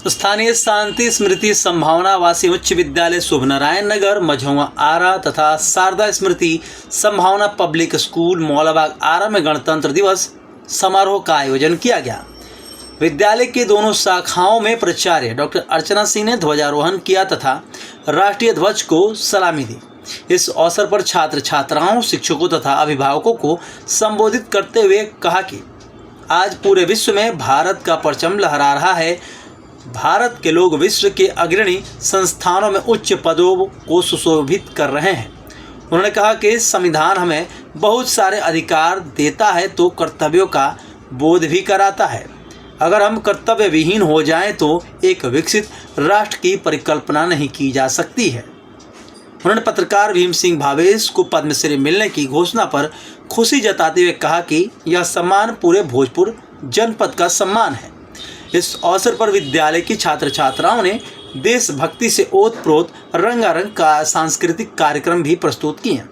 स्थानीय शांति स्मृति संभावनावासी उच्च विद्यालय शुभ नारायण नगर मझौआ आरा तथा शारदा स्मृति संभावना पब्लिक स्कूल मौलाबाग आरा में गणतंत्र दिवस समारोह का आयोजन किया गया। विद्यालय की दोनों शाखाओं में प्राचार्य डॉक्टर अर्चना सिंह ने ध्वजारोहण किया तथा राष्ट्रीय ध्वज को सलामी दी। इस अवसर पर छात्र छात्राओं, शिक्षकों तथा अभिभावकों को संबोधित करते हुए कहा कि आज पूरे विश्व में भारत का परचम लहरा रहा है। भारत के लोग विश्व के अग्रणी संस्थानों में उच्च पदों को सुशोभित कर रहे हैं। उन्होंने कहा कि संविधान हमें बहुत सारे अधिकार देता है तो कर्तव्यों का बोध भी कराता है। अगर हम कर्तव्य विहीन हो जाएं तो एक विकसित राष्ट्र की परिकल्पना नहीं की जा सकती है। उन्होंने पत्रकार भीम सिंह भावेश को पद्मश्री मिलने की घोषणा पर खुशी जताते हुए कहा कि यह सम्मान पूरे भोजपुर जनपद का सम्मान है। इस अवसर पर विद्यालय की छात्र छात्राओं ने देशभक्ति से ओतप्रोत रंगारंग का सांस्कृतिक कार्यक्रम भी प्रस्तुत किए।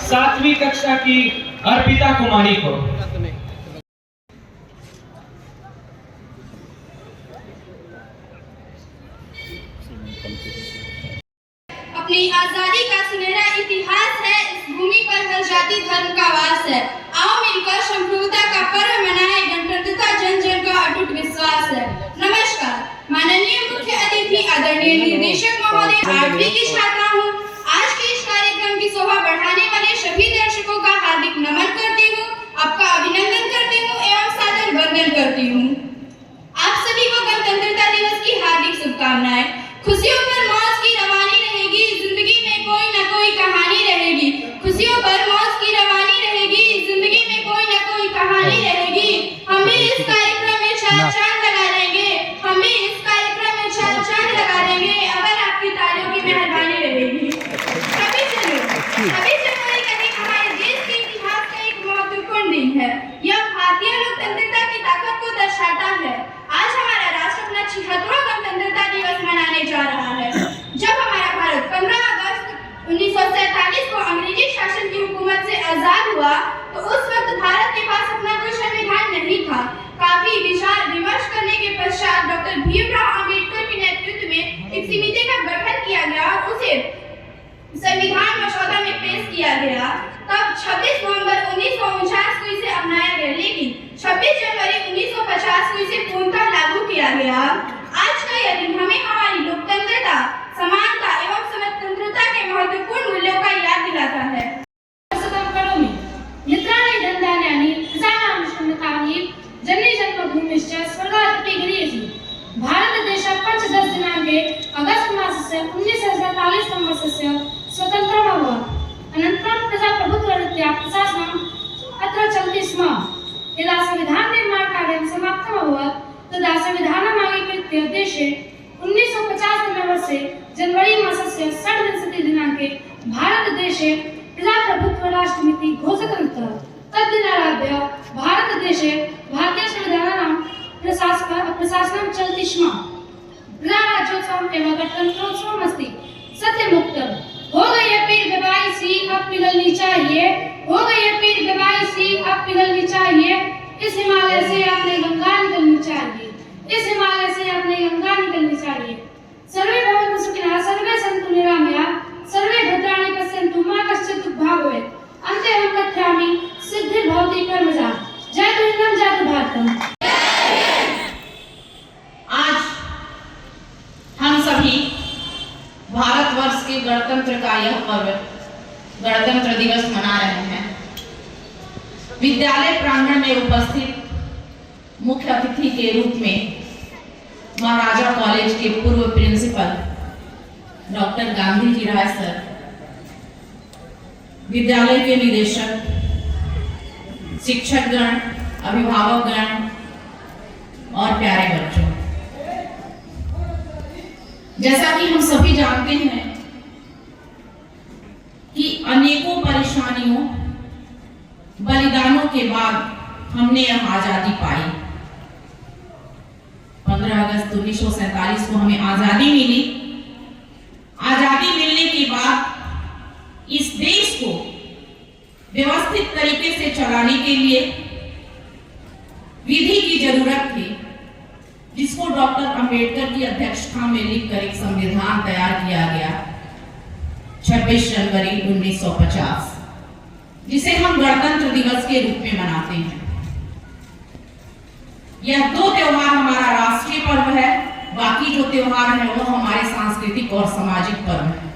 सातवीं कक्षा की अर्पिता कुमारी को। अपनी आजादी का सुनहरा इतिहास है, इस भूमि पर हर जाति धर्म का वास है। आओ मिलकर संप्रभुता का पर्व मनाएं, गणतंत्रता जन जन का अटूट विश्वास है। नमस्कार, माननीय मुख्य अतिथि आदरणीय निर्देशक महोदय, 8वीं की छात्रा हूँ। आज के इस कार्यक्रम की शोभा बढ़ाने वाले सभी दर्शकों का हार्दिक नमन करती हूँ, आपका अभिनंदन करती हूँ एवं सादर वंदन करती हूँ। आप सभी को गणतंत्रता दिवस की हार्दिक शुभकामनाएं। खुशियों पर मौज की रवानी रहेगी, जिंदगी में कोई न कोई कहानी रहेगी। खुशियों पर मौज की रवानी रहेगी, जिंदगी में कोई न कोई कहानी रहेगी। हम भी इस कार्यक्रम में चांद लगा देंगे, हम भी इस कार्यक्रम में चांद लगा देंगे अगर आपकी तालियों की मेहरबानी रहेगी। 26 जनवरी का दिन हमारे देश के इतिहास का एक महत्वपूर्ण दिन है। यह भारतीय लोकतंत्रता की ताकत को दर्शाता है। आज हमारा राष्ट्र अपना 76वां गणतंत्रता दिवस मनाने जा रहा है। जब हमारा भारत 15 अगस्त 1947 को अंग्रेजी शासन की हुकूमत से आजाद हुआ तो उस वक्त भारत के पास अपना कोई संविधान नहीं था। काफी विचार विमर्श करने के पश्चात डॉक्टर भीमराव अंबेडकर के नेतृत्व में एक समिति का गठन किया गया और उसे संविधान मसौदा में पेश किया गया। तब 26 नवंबर 1949 को इसे अपनाया गया, लेकिन 26 जनवरी 1950 को इसे पूर्णतः लागू किया गया। आज का यह दिन हमें हमारी लोकतंत्रता, समानता एवं स्वतंत्रता के महत्वपूर्ण मूल्यों का याद दिलाता है। मित्रांनी धनधान्यानी प्रजानां जननी जन्मभूमिश्च स्वर्गादपि गरीयसी। भारतदेशः 15 दिनाङ्के अगस्त मासस्य 1947 तमवर्षस्य स्वतन्त्रम् अभवत्। अनन्तरं प्रजाप्रभुत्वरीत्या प्रशासनम् अत्र चलति स्म। यदा संविधान निर्माण कार्यं समाप्तम् अभवत् तदा संविधानम् अंगीकृत्य देशे 1950 तमे वर्षे जनवरी मासस्य 6 दिनाङ्के भारतदेशे प्रजाप्रभुत्व राष्ट्रमिति घोषितवन्तः। तद्दिनारभ्य भारतदेशे भारतीय संविधानानां प्रशासनं चलति स्म। प्रजाराज्योत्सवम् एवं गणतंत्रोत्सवम् अस्ति। सत्यमुक्तम्, हो गई है पीर दबाई सी अब पिघलनी चाहिए, हो गई है पीर दबाई सी अब पिघलनी चाहिए। इस हिमालय से अपनी गंगा निकलनी चाहिए, इस हिमालय से अपनी गंगा निकलनी चाहिए। सर्वे भवन्तु सुखिनः, सर्वे सन्तु निरामयाः, सर्वे भद्राणि पश्यन्तु मा कश्चित् दुःखभाग् भवेत्। अन्ते अहं कथयामि सिद्धिर्भवति कर्मजा। जय हिंद, जय भारतम्। आज हम सभी भारतवर्ष के गणतंत्र का यह पर्व गणतंत्र दिवस मना रहे हैं। विद्यालय प्रांगण में उपस्थित मुख्य अतिथि के रूप में महाराजा कॉलेज के पूर्व प्रिंसिपल डॉक्टर गांधी जी राय सर, विद्यालय के निदेशक, शिक्षकगण, अभिभावकगण और प्यारे बच्चों, जैसा कि हम सभी जानते हैं कि अनेकों परेशानियों, बलिदानों के बाद हमने यह आजादी पाई। 15 अगस्त 1947 को हमें आजादी मिली। आजादी मिलने के बाद इस देश को व्यवस्थित तरीके से चलाने के लिए विधि की जरूरत थी, जिसको डॉक्टर अंबेडकर की अध्यक्षता में लिखकर एक संविधान तैयार किया गया 26 जनवरी 1950, जिसे हम गणतंत्र दिवस के रूप में मनाते हैं। यह 2 त्योहार हमारा राष्ट्रीय पर्व है, बाकी जो त्योहार है वो हमारे सांस्कृतिक और सामाजिक पर्व है।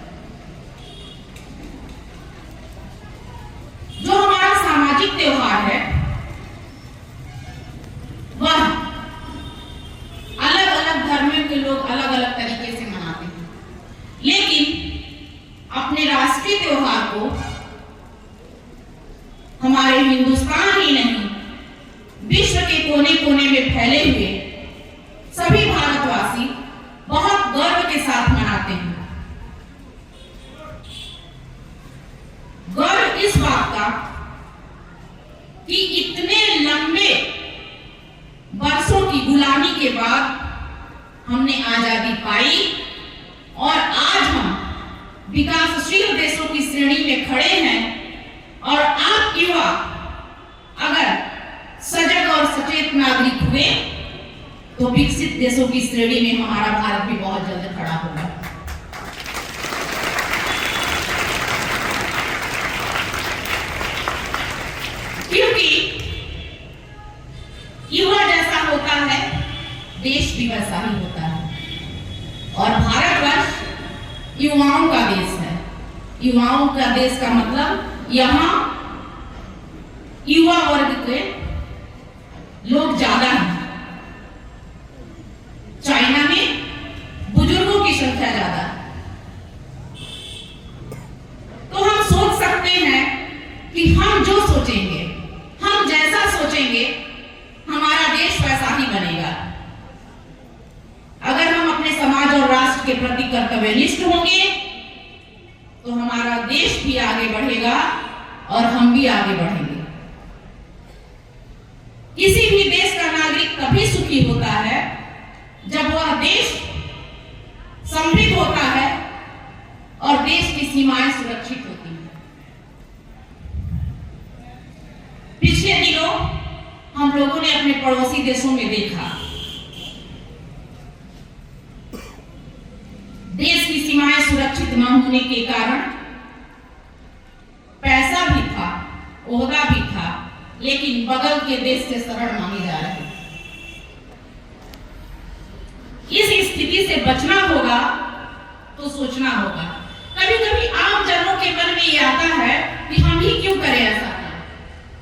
जो हमारा सामाजिक त्योहार है वह अलग अलग धर्मों के लोग अलग अलग तरीके से मनाते हैं, लेकिन अपने राष्ट्रीय त्योहार को हमारे हिंदुस्तान ही नहीं, विश्व के कोने कोने में फैले हुए सभी भारतवासी बहुत गर्व के साथ मनाते हैं। गर्व इस बात का कि इतने लंबे वर्षों की गुलामी के बाद हमने आजादी पाई और आज हम विकासशील देशों की श्रेणी में खड़े हैं। और आप युवा अगर सजग और सचेत नागरिक हुए तो विकसित देशों की श्रेणी में हमारा भारत भी बहुत जल्द खड़ा होगा। क्योंकि युवा जैसा होता है देश भी वैसा ही होता है, और भारतवर्ष युवाओं का देश है। युवाओं का देश का मतलब यहाँ युवा वर्ग के लोग ज्यादा हैं। चाइना में बुजुर्गों की संख्या ज्यादा है। तो हम सोच सकते हैं कि हम जो सोचेंगे, हम जैसा सोचेंगे, हमारा देश वैसा ही बनेगा। अगर हम अपने समाज और राष्ट्र के प्रति कर्तव्यनिष्ठ होंगे तो हमारा देश भी आगे बढ़ेगा और हम भी आगे बढ़ेंगे। किसी भी देश का नागरिक तभी सुखी होता है जब वह देश समृद्ध होता है और देश की सीमाएं सुरक्षित होती हैं। पिछले दिनों हम लोगों ने अपने पड़ोसी देशों में देखा, देश की सीमाएं सुरक्षित न होने के कारण पैसा भी था, ओहदा भी था, लेकिन बगल के देश से शरण मांगे जा रहे। इस स्थिति से बचना होगा तो सोचना होगा। कभी कभी आम जनों के मन में ये आता है कि हम ही क्यों करें ऐसा,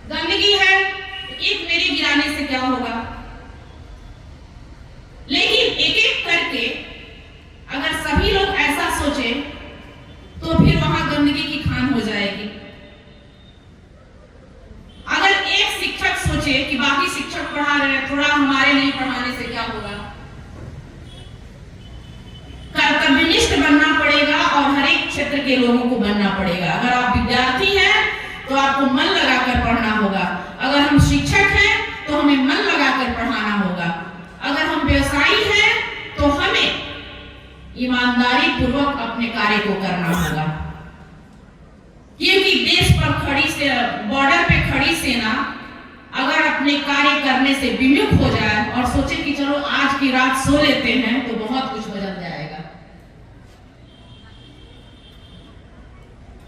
गंदगी है एक मेरे गिराने से क्या होगा। लेकिन एक एक करके अगर सभी लोग ऐसा सोचे तो फिर वहां गंदगी की खान हो जाएगी। अगर एक शिक्षक सोचे कि बाकी शिक्षक पढ़ा रहे हैं, थोड़ा हमारे नहीं पढ़ाने से क्या होगा। कर्तव्यनिष्ठ बनना पड़ेगा और हर एक क्षेत्र के लोगों को बनना पड़ेगा। अगर आप विद्यार्थी हैं तो आपको मन लगाकर पढ़ना होगा। अगर हम शिक्षक हैं तो हमें मन लगाकर पढ़ाना होगा। अगर हम व्यवसायी हैं तो हमें ईमानदारी पूर्वक अपने कार्य को करना होगा। क्योंकि देश पर खड़ी से बॉर्डर पे खड़ी सेना अगर अपने कार्य करने से विमुख हो जाए और सोचे कि चलो आज की रात सो लेते हैं तो बहुत कुछ बदल जाएगा।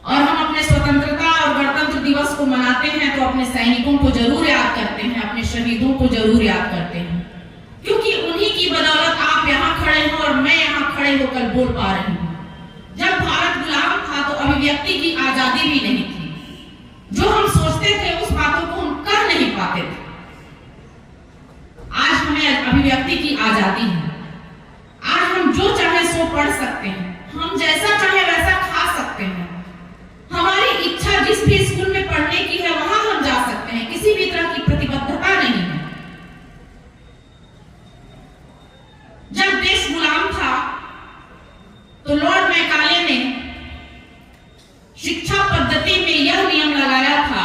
और हम अपने स्वतंत्रता और गणतंत्र दिवस को मनाते हैं तो अपने सैनिकों को जरूर याद करते हैं, अपने शहीदों को जरूर याद करते हैं, क्योंकि उन्हीं की बदौलत आप यहाँ खड़े हो और मैं यहाँ खड़े होकर बोल पा रही हूँ। जब भारत गुलाम था तो अभिव्यक्ति की आजादी भी नहीं थी। जो हम सोचते थे उस बातों को हम कर नहीं पाते थे। आज हमें अभिव्यक्ति की आजादी है। आज हम जो चाहे सो पढ़ सकते हैं, हम जैसा चाहे वैसा खा सकते हैं। हमारी इच्छा जिस भी स्कूल में पढ़ने की है वहां हम जा सकते हैं। किसी भी तरह की प्रतिबद्धता नहीं है। जब देश गुलाम था तो लॉर्ड मैकाले ने शिक्षा पद्धति में यह नियम लगाया था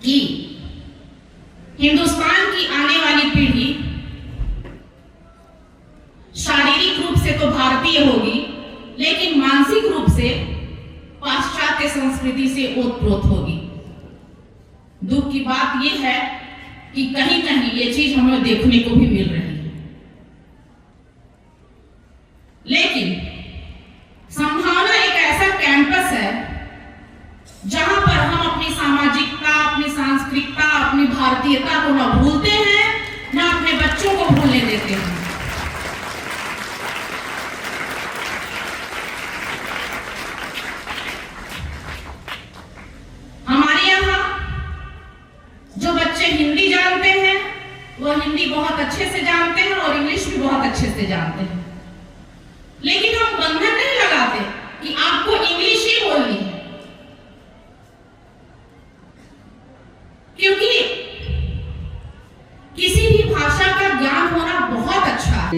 कि हिंदुस्तान की आने वाली पीढ़ी शारीरिक रूप से तो भारतीय होगी, लेकिन मानसिक रूप से संस्कृति से ओतप्रोत होगी। दुख की बात यह है कि कहीं कहीं ये चीज हमें देखने को भी मिल रही है। लेकिन संभावना एक ऐसा कैंपस है जहां पर हम अपनी सामाजिकता, अपनी सांस्कृतिकता, अपनी भारतीयता को न भूलते हैं, न अपने बच्चों को भूलने देते हैं। हमारे यहाँ जो बच्चे हिंदी जानते हैं वो हिंदी बहुत अच्छे से जानते हैं और इंग्लिश भी बहुत अच्छे से जानते हैं, लेकिन हम बंधन नहीं लगाते कि आपको इंग्लिश ही बोलनी है, क्योंकि किसी भी भाषा का ज्ञान होना बहुत अच्छा है।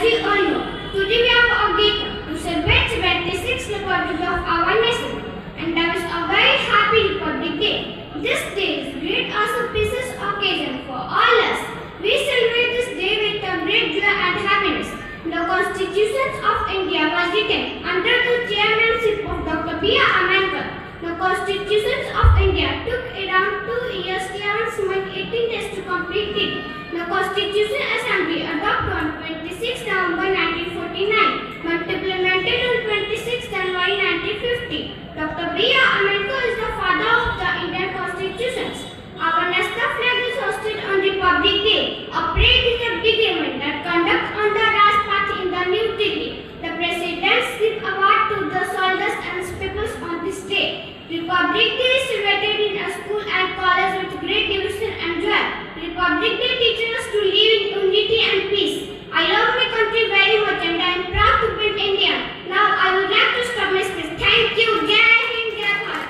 As you all know, today we have a occasion to celebrate the 26th Republic of our nation, and that is a very happy Republic Day. This day is a great auspicious occasion for all us. We celebrate this day with a great joy and happiness. The Constitution of India was written under the chairmanship of Dr. B.R. Ambedkar. The Constitution of India took around 2 years, 11 months, 18 days to complete it. The Constitution Assembly adopted on 26 November 1949, but implemented on 26 January 1950. Dr. B.R. Ambedkar is the father of the Indian Constitutions. Our national flag is hosted on Republic Day. A parade is a big event that conducts on the Rajpath in the New Delhi. The president gives award to the soldiers and peoples on this day. Republic Day is celebrated in a school and college with great devotion and joy. Republic Day teaches us to live in unity and peace. I love my country very much and I am proud to be Indian. Now I would like to stop my speech. Thank you. Jai Hind, Jai Bharat.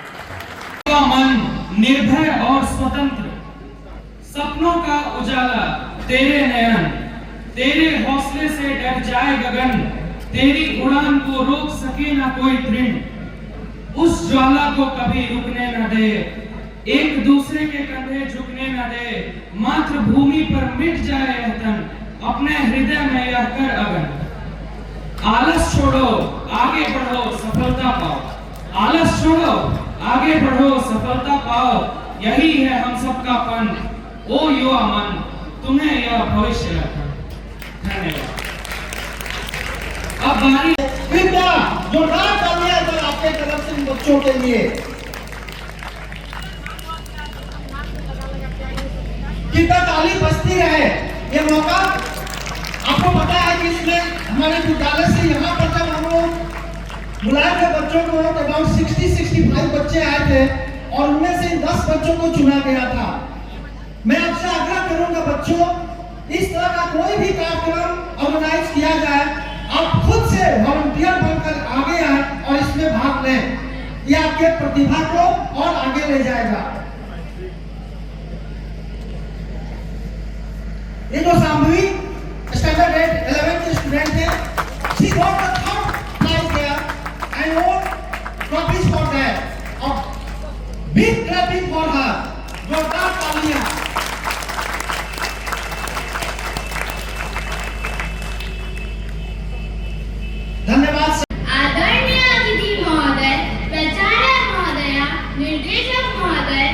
का मन निर्भय और स्वतंत्र, सपनों का उजाला तेरे नयन, तेरे हौसले से डर जाए गगन, तेरी उड़ान को रोक सके ना कोई तृण, उस ज्वाला को कभी रुकने न दे, एक दूसरे के कंधे झुकने न दे, मातृभूमि पर मिट जाए यह तन, अपने हृदय में यह कर अगन। आलस छोड़ो आगे बढ़ो सफलता पाओ, आलस छोड़ो आगे बढ़ो सफलता पाओ, यही है हम सबका पन, ओ युवा मन तुम्हें यह भविष्य रखना। धन्यवाद। अब बारी कृपया जोरदार तालियां अगर आपके तरफ से इन बच्चों के लिए। कृपया ताली बजती रहे। ये मौका आपको पता है कि इसमें हमारे विद्यालय से यहाँ पर जब हम लोग बुलाए थे बच्चों को, अराउंड 60-65 बच्चे आए थे और उनमें से 10 बच्चों को चुना गया था। मैं आपसे आग्रह करूंगा बच्चों, इस तरह का कोई भी कार्यक्रम ऑर्गेनाइज किया जाए, आप खुद से वॉलंटियर बनकर आगे आए और इसमें भाग लें। ये आपके प्रतिभा को और आगे ले जाएगा। ये जो शांभवी स्टैंडर्ड 11 के स्टूडेंट है, she got the third prize there and won trophies for that। और big clapping for her। जोरदार तालियां। धन्यवाद। आदरणीय अतिथि महोदय, प्राचार्य महोदया, निर्देशक महोदय,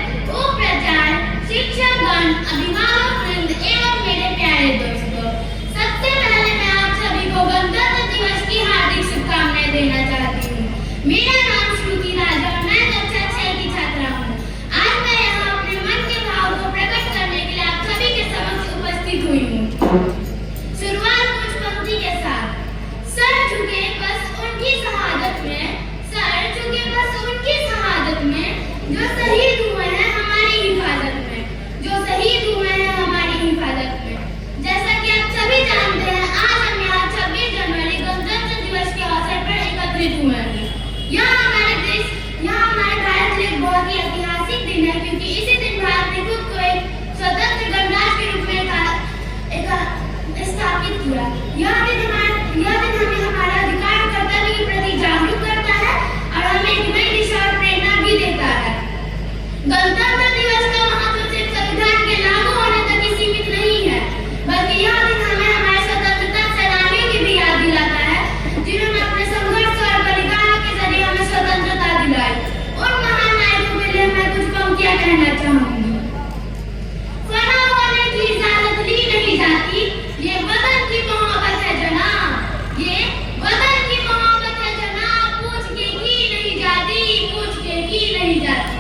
उपाचार्य, शिक्षकगण, अभिभावक वृंद एवं मेरे प्यारे दोस्तों, सबसे पहले मैं आप सभी को गणतंत्र दिवस की हार्दिक शुभकामनाएं देना चाहती हूँ। मेरा नाम श्रुति राज और मैं कक्षा 6 की छात्रा हूँ। आज मैं यहाँ अपने मन के भाव को प्रकट करने के लिए आप सभी के समक्ष उपस्थित हुई हूँ। शुरुआत कुछ पंक्ति के साथ। सर झुके बस उनकी शहादत में, सर झुके बस उनकी शहादत में, जो शहीद हुए हैं हमारी हिफाजत में, जो शहीद हुए हैं हमारी हिफाजत में। जैसा कि आप सभी जानते हैं, आज हम यहाँ 26 जनवरी गणतंत्र दिवस के अवसर पर एकत्रित हुए हैं। यह हमारे देश, यह हमारे भारत के लिए एक बहुत ही ऐतिहासिक दिन है, क्योंकि इसी दिन भारत ने खुद को एक स्वतंत्र गणराज्य के रूप में स्थापित किया। यह दिन हमें हमारा अधिकार और कर्तव्य के प्रति जागरूक करता है और हमें एक नई दिशा और प्रेरणा भी देता है। गणतंत्र दिवस का महत्व सिर्फ संविधान के लागू होने तक ही सीमित नहीं है, बल्कि यह दिन हमें हमारे स्वतंत्रता सेनानियों की भी याद दिलाता है, जिन्होंने अपने संघर्ष और बलिदानों के जरिए हमें स्वतंत्रता दिलाई। उन महान नायकों के लिए मैं कुछ पंक्तियां कहना चाहूंगी। फना होने की इजाजत ली नहीं जाती, ये वतन की मोहब्बत है जनाब, ये वतन की मोहब्बत है जनाब, पूछ के की नहीं जाती, पूछ के की नहीं जाती।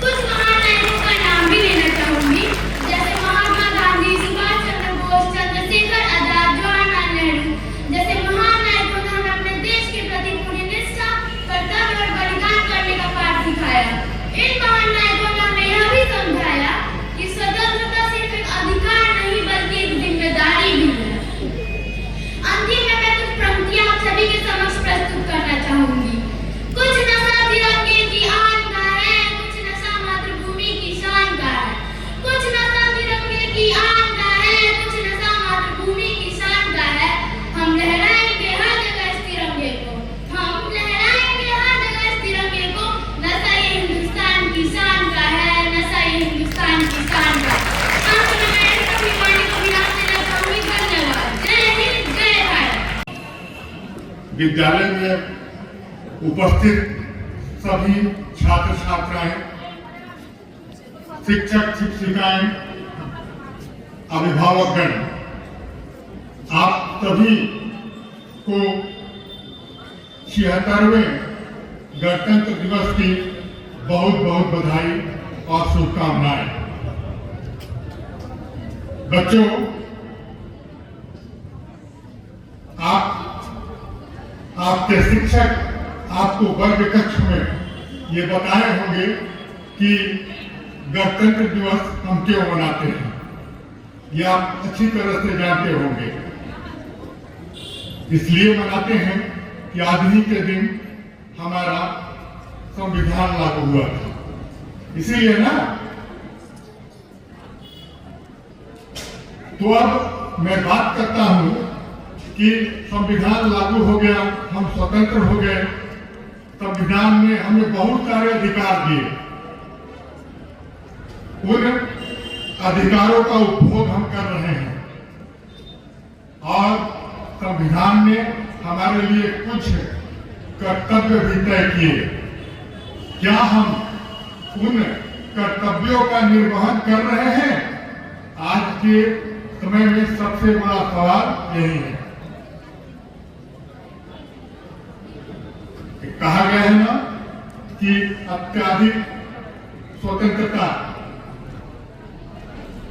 कुछ महान नायकों का नाम भी लेना चाहूंगी, जैसे महात्मा गांधी, सुभाष चंद्र बोस, चंद्रशेखर आजाद, जवाहरलाल नेहरू जैसे महान नायकों ने हमें अपने देश के प्रति पूरी निष्ठा, कर्तव्य और बलिदान करने का पाठ सिखाया। इन महान नायकों ने हमें यह भी समझाया कि स्वतंत्रता सिर्फ एक अधिकार नहीं बल्कि एक जिम्मेदारी भी है। अंतिम में मैं कुछ पंक्तियां आप सभी के समक्ष प्रस्तुत करना चाहूंगी। कुछ नशा तिरंगे की आन का है, कुछ नशा मातृभूमि की शान का है, कुछ नशा तिरंगे की आन का है, कुछ नशा मातृभूमि की शान का है। हम विद्यालय में उपस्थित सभी छात्र छात्राएं, शिक्षक शिक्षिकाएं, अभिभावकगण, आप सभी को 76वें गणतंत्र दिवस की बहुत बहुत बधाई और शुभकामनाएं। बच्चों, आपके शिक्षक आपको वर्ग कक्ष में ये बताए होंगे कि गणतंत्र दिवस हम क्यों मनाते हैं। ये आप अच्छी तरह से जानते होंगे। इसलिए मनाते हैं कि आज ही के दिन हमारा संविधान लागू हुआ था, इसीलिए ना। तो अब मैं बात करता हूं कि संविधान लागू हो गया, हम स्वतंत्र हो गए। संविधान ने हमें बहुत सारे अधिकार दिए। उन अधिकारों का उपभोग हम कर रहे हैं और संविधान ने हमारे लिए कुछ कर्तव्य भी तय किए। क्या हम उन कर्तव्यों का निर्वहन कर रहे हैं? आज के समय में सबसे बड़ा सवाल यही है। कहा गया है ना कि अत्यधिक स्वतंत्रता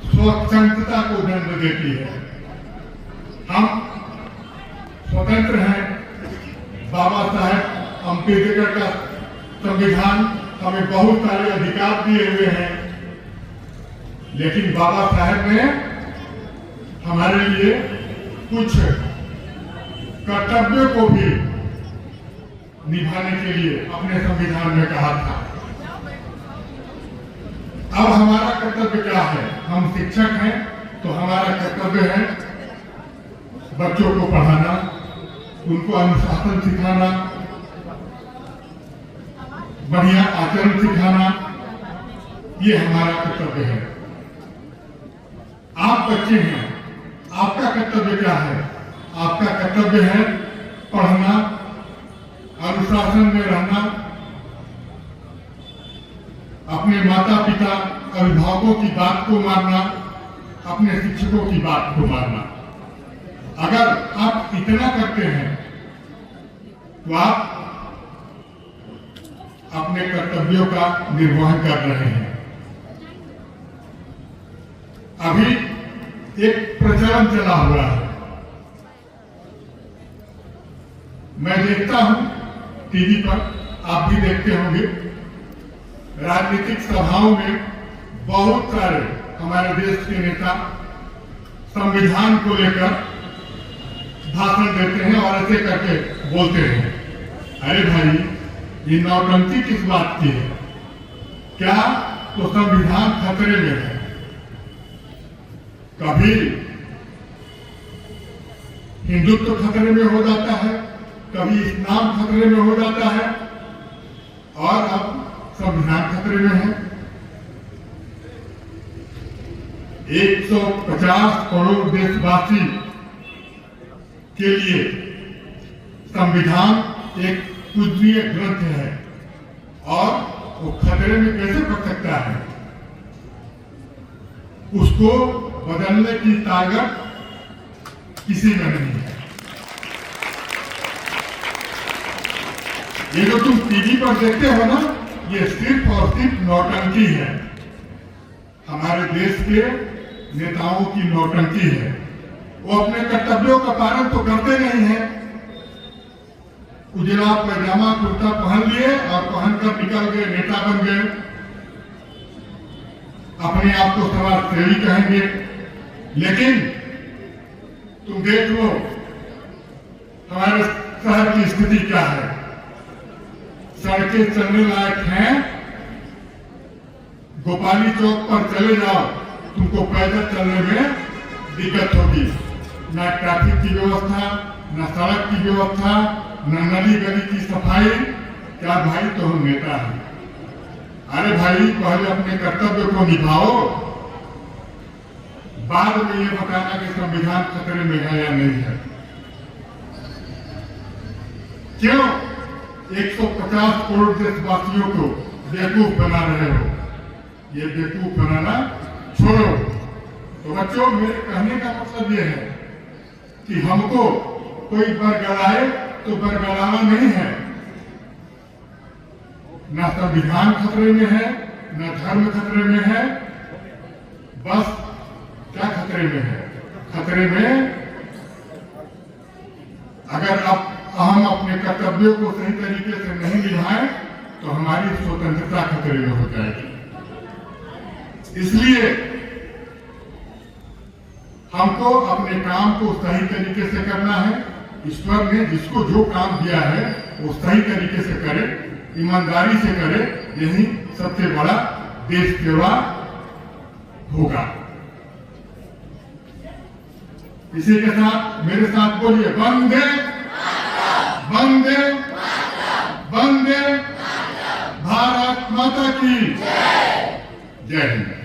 स्वतंत्रता को जन्म देती है। हम स्वतंत्र हैं। बाबा साहेब अम्बेडकर का संविधान हमें बहुत सारे अधिकार दिए हुए हैं, लेकिन बाबा साहेब ने हमारे लिए कुछ कर्तव्यों को भी निभाने के लिए अपने संविधान में कहा था। अब हमारा कर्तव्य क्या है? हम शिक्षक हैं तो हमारा कर्तव्य है बच्चों को पढ़ाना, उनको अनुशासन सिखाना, बढ़िया आचरण सिखाना। ये हमारा कर्तव्य है। आप बच्चे हैं, आपका कर्तव्य क्या है? आपका कर्तव्य है पढ़ना, अनुशासन में रहना, अपने माता पिता अभिभावकों की बात को मानना, अपने शिक्षकों की बात को मानना। अगर आप इतना करते हैं तो आप अपने कर्तव्यों का निर्वहन कर रहे हैं। अभी एक प्रचलन चला हुआ है, मैं देखता हूं टीवी पर, आप भी देखते होंगे। राजनीतिक सभाओं में बहुत सारे हमारे देश के नेता संविधान को लेकर भाषण देते हैं और ऐसे करके बोलते हैं, अरे भाई ये नौटंकी किस बात की है? क्या तो संविधान खतरे में है। कभी हिंदुत्व खतरे में हो जाता है, कभी इस्लाम खतरे में हो जाता है और अब संविधान खतरे में है। 150 करोड़ देशवासी के लिए संविधान एक पूजनीय ग्रंथ है और वो खतरे में कैसे पड़ सकता है? उसको बदलने की ताकत किसी में नहीं है। ये जो तुम टीवी पर देखते हो ना, ये सिर्फ और सिर्फ नौटंकी है। हमारे देश के नेताओं की नौटंकी है। वो अपने कर्तव्यों का पालन तो करते नहीं है। उजला पैजामा कुर्ता पहन लिए और पहनकर निकल गए, नेता बन गए, अपने आप को समाज सेवी कहेंगे। लेकिन तुम देख लो हमारे शहर की स्थिति क्या है। सड़कें चलने लायक हैं, गोपाली चौक पर चले जाओ, तुमको पैदल चलने में दिक्कत होगी। न ट्रैफिक की व्यवस्था, न सड़क की व्यवस्था, न नदी गली की सफाई। क्या भाई तो हम नेता हैं? अरे भाई पहले अपने कर्तव्य को निभाओ, बाद में ये बताना कि संविधान खतरे में है या नहीं है। क्यों 150 करोड़ देशवासियों को बेवकूफ बना रहे हो? ये बेवकूफ बनाना छोड़ो। तो बच्चों, मेरे कहने का मतलब ये है कि हमको कोई बरगलाए तो बरगलाना नहीं है। न संविधान खतरे में है, न धर्म खतरे में है। बस क्या खतरे में है? खतरे में अगर हम अपने कर्तव्यों को सही तरीके से नहीं निभाएं तो हमारी स्वतंत्रता खतरे में हो जाएगी। इसलिए हमको अपने काम को सही तरीके से करना है। ईश्वर ने जिसको जो काम दिया है वो सही तरीके से करे, ईमानदारी से करे। यही सबसे बड़ा देश सेवा होगा। इसी के साथ मेरे साथ बोलिए, वंदे वंदे वंदे भारत माता की जय हिंद।